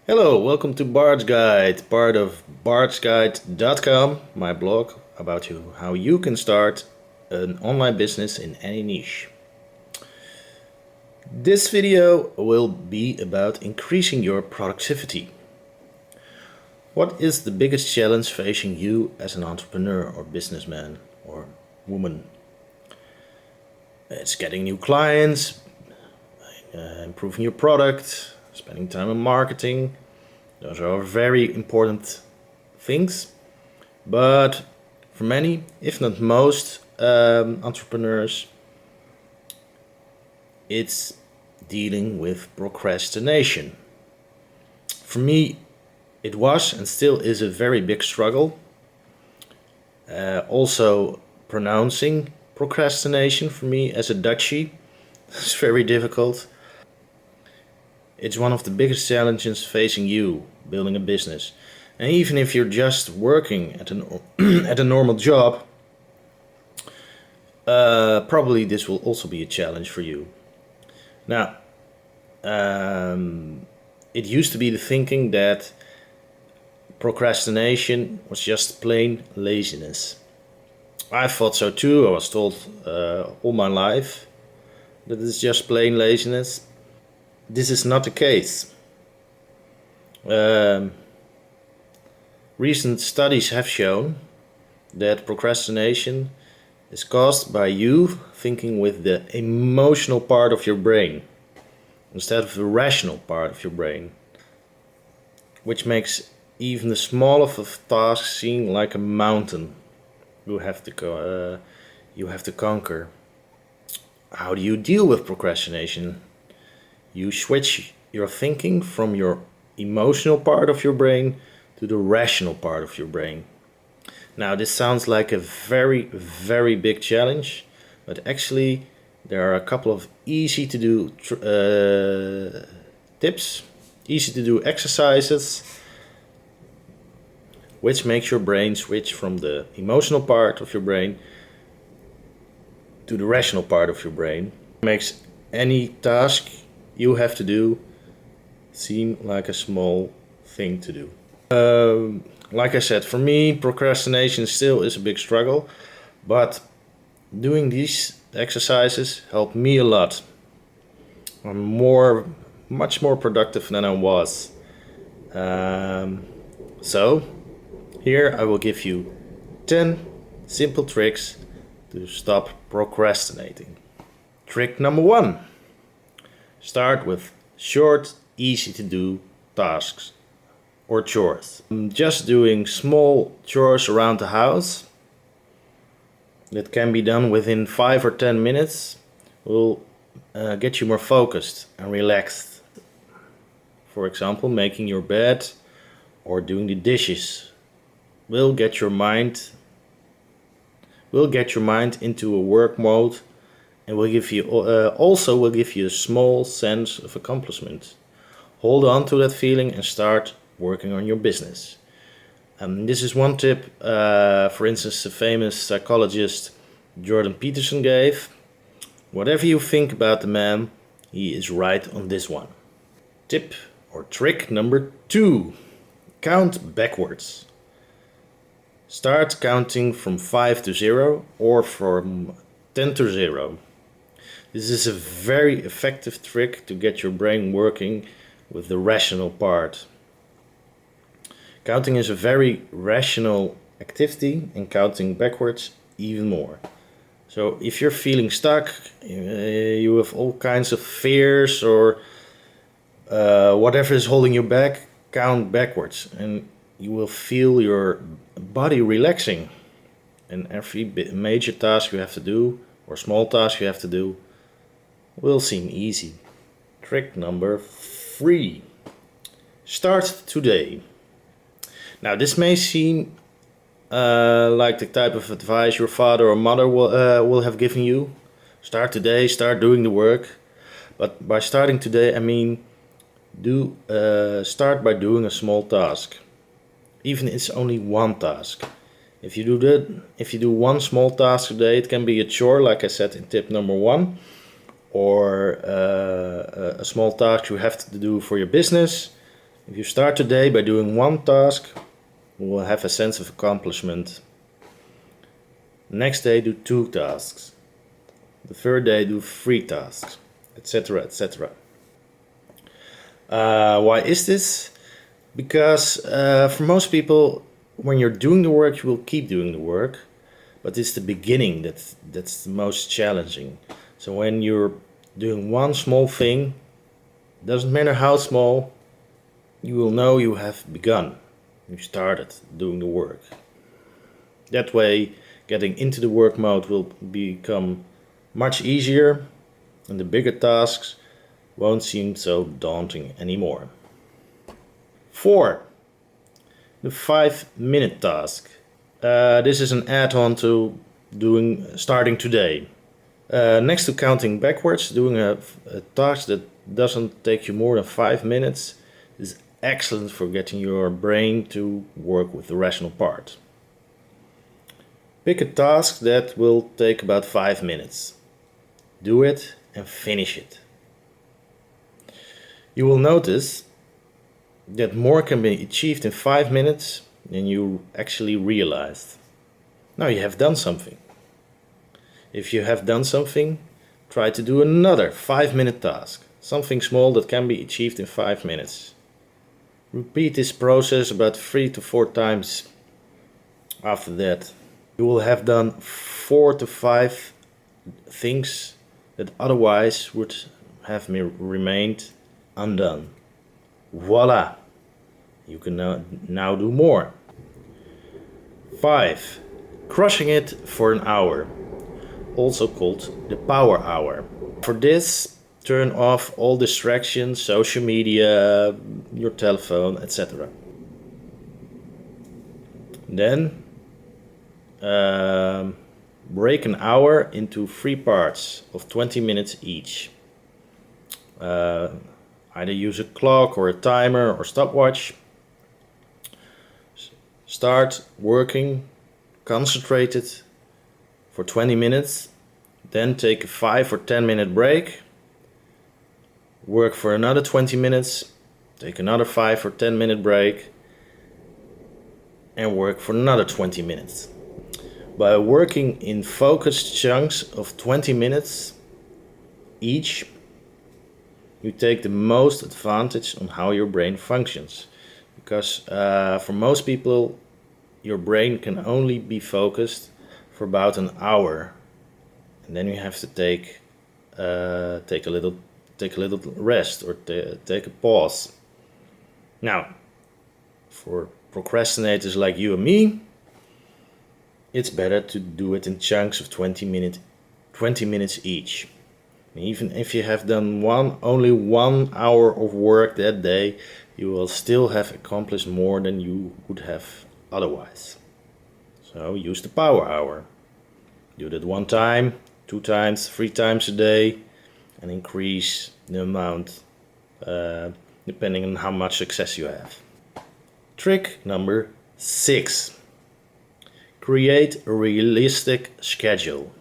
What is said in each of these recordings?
Hello, welcome to Bard's Guide, part of bardsguide.com, my blog about how you can start an online business in any niche. This video will be about increasing your productivity. What is the biggest challenge facing you as an entrepreneur or businessman or woman? It's getting new clients, improving your product, spending time on marketing. Those are very important things, but for many, if not most, entrepreneurs, it's dealing with procrastination. For me, it was and still is a very big struggle. Also, pronouncing procrastination for me as a Dutchie is very difficult. It's one of the biggest challenges facing you building a business. And even if you're just working at at a normal job, probably this will also be a challenge for you. Now, it used to be the thinking that procrastination was just plain laziness. I thought so too. I was told all my life that it's just plain laziness. This is not the case. Recent studies have shown that procrastination is caused by you thinking with the emotional part of your brain instead of the rational part of your brain, which makes even the smallest of tasks seem like a mountain you have to conquer. How do you deal with procrastination? You switch your thinking from your emotional part of your brain to the rational part of your brain. Now, this sounds like a very, very big challenge, but actually there are a couple of easy to do tips, easy to do exercises, which makes your brain switch from the emotional part of your brain to the rational part of your brain. Makes any task you have to do seem like a small thing to do. Like I said, for me, procrastination still is a big struggle, but doing these exercises helped me a lot. I'm much more productive than I was. So, here I will give you 10 simple tricks to stop procrastinating. Trick number 1. Start with short, easy to do tasks or chores. Just doing small chores around the house that can be done within 5 or 10 minutes will get you more focused and relaxed. For example, making your bed or doing the dishes will get your mind into a work mode and will give you will give you a small sense of accomplishment. Hold on to that feeling and start working on your business. This is one tip, for instance, the famous psychologist Jordan Peterson gave. Whatever you think about the man, he is right on this one. Tip or trick number 2. Count backwards. Start counting from 5 to 0 or from 10 to 0. This is a very effective trick to get your brain working with the rational part. Counting is a very rational activity and counting backwards even more. So if you're feeling stuck, you have all kinds of fears or whatever is holding you back, count backwards and you will feel your body relaxing. And every major task you have to do or small task you have to do will seem easy. Trick number 3. Start today. Now, this may seem like the type of advice your father or mother will have given you. Start today, start doing the work. But by starting today, I mean start by doing a small task. Even if it's only one task. If you do one small task today, it can be a chore, like I said in tip number 1, or a small task you have to do for your business, If you start today by doing one task, you will have a sense of accomplishment. Next day do 2 tasks. The third day do 3 tasks, etc. etc. Why is this? Because for most people, when you're doing the work, you will keep doing the work, but it's the beginning that's the most challenging. So when you're doing one small thing, doesn't matter how small, you will know you have begun. You started doing the work. That way, getting into the work mode will become much easier, and the bigger tasks won't seem so daunting anymore. 4. The 5-minute task. This is an add-on to starting today. Next to counting backwards, doing a task that doesn't take you more than 5 minutes is excellent for getting your brain to work with the rational part. Pick a task that will take about 5 minutes. Do it and finish it. You will notice that more can be achieved in 5 minutes than you actually realized. Now you have done something. If you have done something, try to do another 5-minute task. Something small that can be achieved in 5 minutes. Repeat this process about 3 to 4 times. After that, you will have done 4 to 5 things that otherwise would have remained undone. Voila! You can now do more. 5. Crushing it for an hour, also called the power hour. For this, turn off all distractions, social media, your telephone, etc. Then break an hour into 3 parts of 20 minutes each. Either use a clock or a timer or stopwatch. Start working concentrated for 20 minutes, then take a 5 or 10 minute break. Work for another 20 minutes, take another 5 or 10 minute break, and work for another 20 minutes. By working in focused chunks of 20 minutes each, you take the most advantage on how your brain functions. Because for most people, your brain can only be focused for about an hour, and then you have to take a little rest or take a pause. Now, for procrastinators like you and me, it's better to do it in chunks of 20 minutes each. Even if you have done only 1 hour of work that day, you will still have accomplished more than you would have otherwise. So use the power hour. Do that 1 time, 2 times, 3 times a day, and increase the amount depending on how much success you have. Trick number 6. Create a realistic schedule.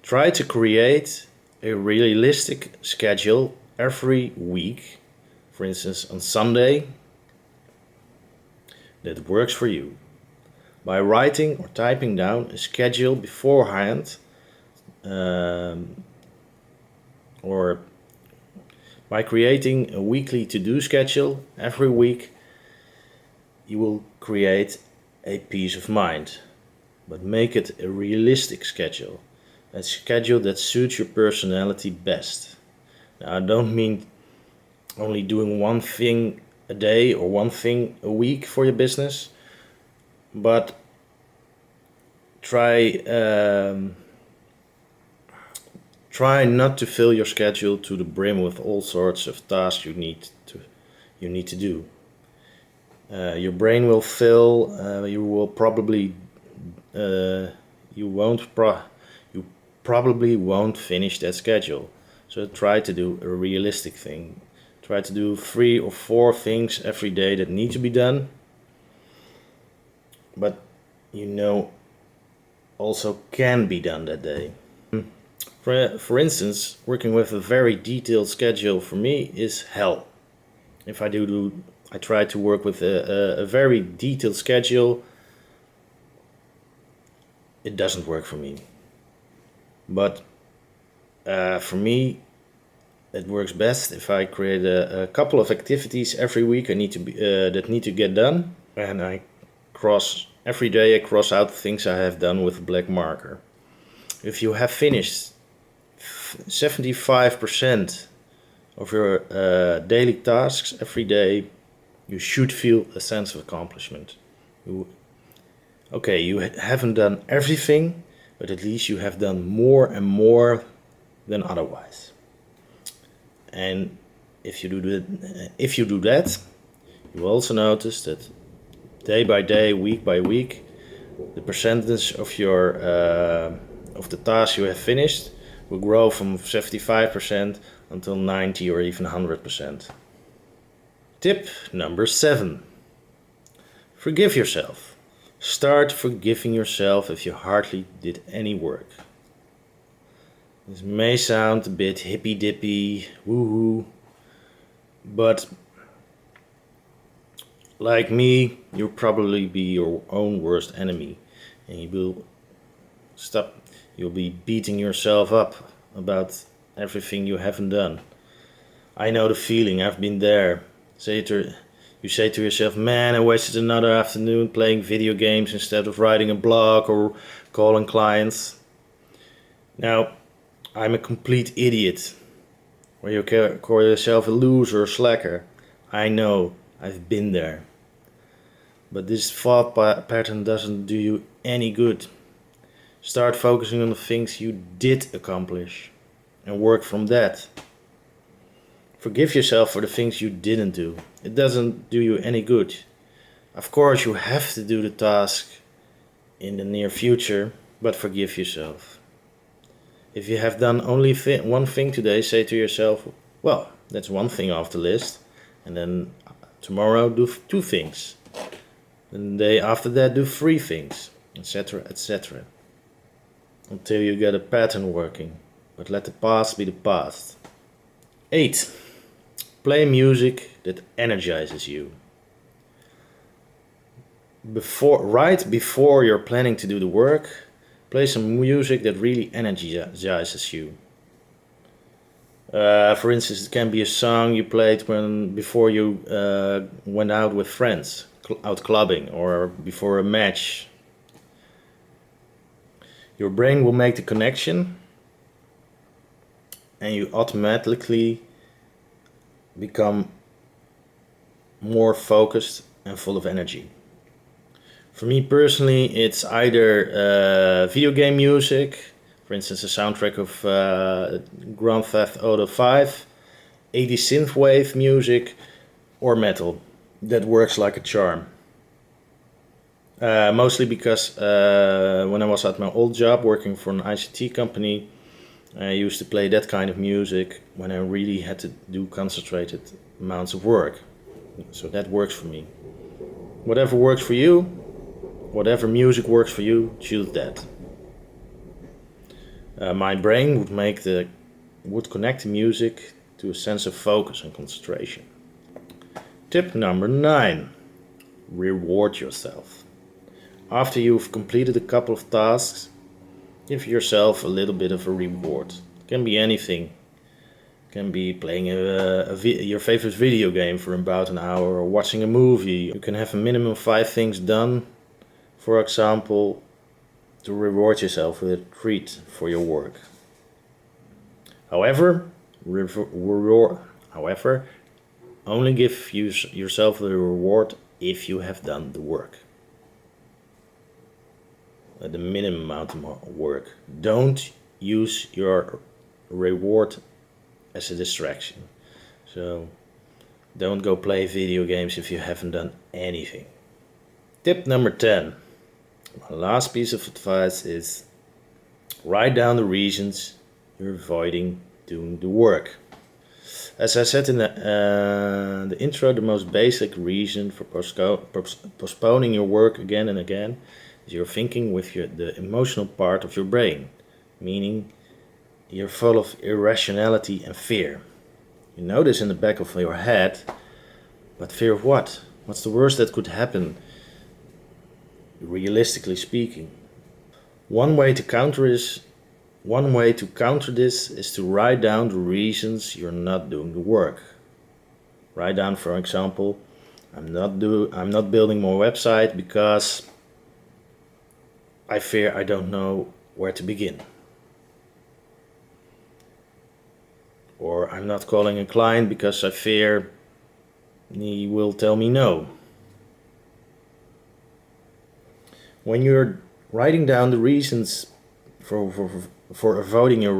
Try to create a realistic schedule every week, for instance on Sunday, that works for you. By writing or typing down a schedule beforehand, or by creating a weekly to-do schedule every week, you will create a peace of mind. But make it a realistic schedule. A schedule that suits your personality best. Now, I don't mean only doing one thing a day or one thing a week for your business, but try not to fill your schedule to the brim with all sorts of tasks you need to do. Your brain will fill. You probably won't finish that schedule. So try to do a realistic thing. Try to do 3 or 4 things every day that need to be done, but also can be done that day. For instance, working with a very detailed schedule for me is hell. if I try to work with a very detailed schedule, it doesn't work for me. But for me, it works best if I create a couple of activities every week that need to get done, and every day I cross out things I have done with a black marker. If you have finished 75% of your daily tasks every day, you should feel a sense of accomplishment. You haven't done everything, but at least you have done more and more than otherwise. And if you do that, you will also notice that day by day, week by week, the percentage of of the tasks you have finished will grow from 75% until 90 or even 100%. Tip number 7. Forgive yourself. Start forgiving yourself if you hardly did any work. This may sound a bit hippy-dippy, woohoo, but like me, you'll probably be your own worst enemy, and you'll be beating yourself up about everything you haven't done. I know the feeling, I've been there. You say to yourself, man, I wasted another afternoon playing video games instead of writing a blog or calling clients. Now, I'm a complete idiot. Or you call yourself a loser or slacker. I know, I've been there. But this thought pattern doesn't do you any good. Start focusing on the things you did accomplish and work from that. Forgive yourself for the things you didn't do. It doesn't do you any good. Of course, you have to do the task in the near future, but forgive yourself. If you have done only one thing today, say to yourself, well, that's one thing off the list. And then tomorrow do 2 things. And the day after that do 3 things, etc., etc. Until you get a pattern working. But let the past be the past. 8. Play music that energizes you. Right before you're planning to do the work, play some music that really energizes you. For instance, it can be a song you played before you went out with friends, out clubbing, or before a match. Your brain will make the connection, and you automatically become more focused and full of energy. For me personally, it's either video game music, for instance, a soundtrack of Grand Theft Auto 5, 80s synthwave music, or metal. That works like a charm. Mostly because when I was at my old job working for an ICT company, I used to play that kind of music when I really had to do concentrated amounts of work. So that works for me. Whatever works for you, whatever music works for you, choose that. My brain would connect the music to a sense of focus and concentration. Tip number 9. Reward yourself. After you've completed a couple of tasks, give yourself a little bit of a reward. It can be anything. It can be playing your favorite video game for about an hour, or watching a movie. You can have a minimum 5 things done, for example, to reward yourself with a treat for your work. However, only give yourself the reward if you have done the work. The minimum amount of work. Don't use your reward as a distraction. So don't go play video games if you haven't done anything. Tip number 10. My last piece of advice is write down the reasons you're avoiding doing the work. As I said in the intro, the most basic reason for postponing your work again and again is you're thinking with the emotional part of your brain, meaning you're full of irrationality and fear. You know this in the back of your head, But fear of what? What's the worst that could happen, realistically speaking? One way to counter this is to write down the reasons you're not doing the work. Write down, for example, I'm not building more website because I fear I don't know where to begin. Or I'm not calling a client because I fear he will tell me no. When you're writing down the reasons for avoiding your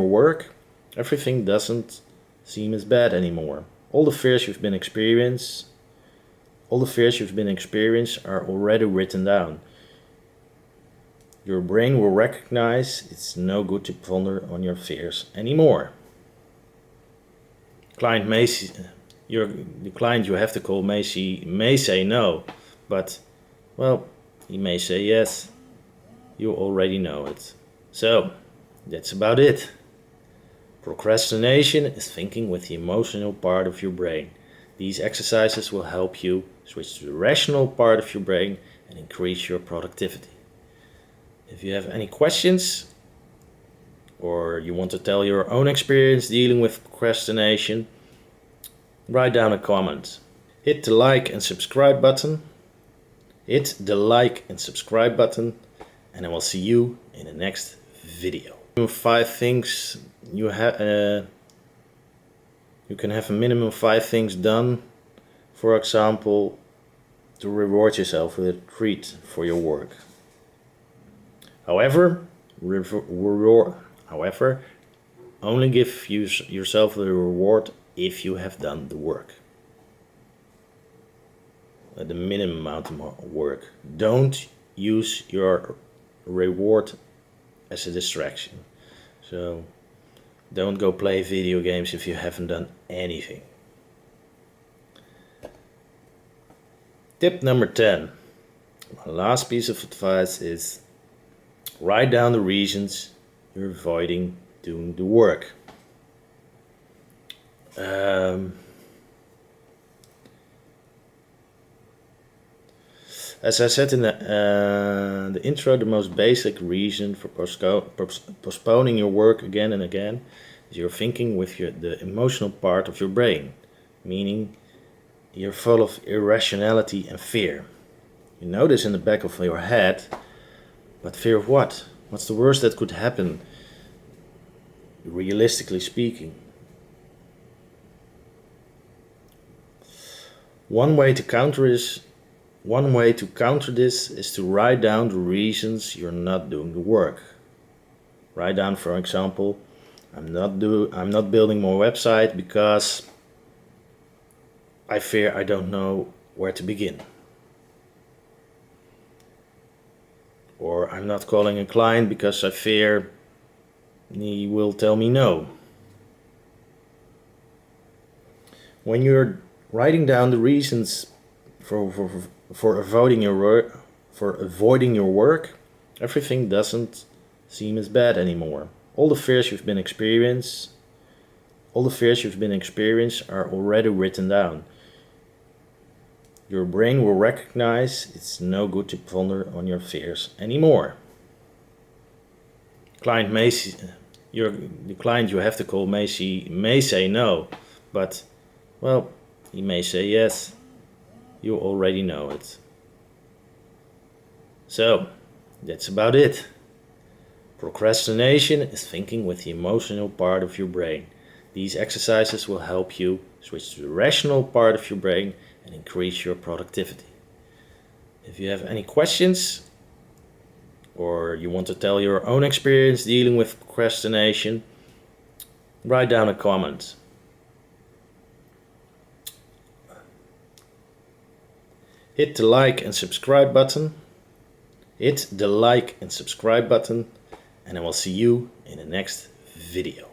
work, everything doesn't seem as bad anymore. All the fears you've been experiencing are already written down. Your brain will recognize it's no good to ponder on your fears anymore. The client you have to call may say no, but well, he may say yes. You already know it. So, that's about it. Procrastination is thinking with the emotional part of your brain. These exercises will help you switch to the rational part of your brain and increase your productivity. If you have any questions or you want to tell your own experience dealing with procrastination, write down a comment. Hit the like and subscribe button. And I will see you in the next video. 5 things you can have a minimum 5 things done. For example, to reward yourself with a treat for your work. However, only give yourself the reward if you have done the work. The minimum amount of work. Don't use your reward as a distraction. So don't go play video games if you haven't done anything. Tip number 10. My last piece of advice is write down the reasons you're avoiding doing the work. As I said in the intro, the most basic reason for postponing your work again and again is you're thinking with the emotional part of your brain, meaning you're full of irrationality and fear. You know this in the back of your head, but fear of what? What's the worst that could happen, realistically speaking? One way to counter this is to write down the reasons you're not doing the work. Write down, for example, I'm not building more website because I fear I don't know where to begin. Or I'm not calling a client because I fear he will tell me no. When you're writing down the reasons for avoiding your work, everything doesn't seem as bad anymore. All the fears you've been experiencing are already written down. Your brain will recognize it's no good to ponder on your fears anymore. The client you have to call may say no, but well, he may say yes. You already know it. So, that's about it. Procrastination is thinking with the emotional part of your brain. These exercises will help you switch to the rational part of your brain and increase your productivity. If you have any questions or you want to tell your own experience dealing with procrastination, write down a comment. Hit the like and subscribe button. And I will see you in the next video.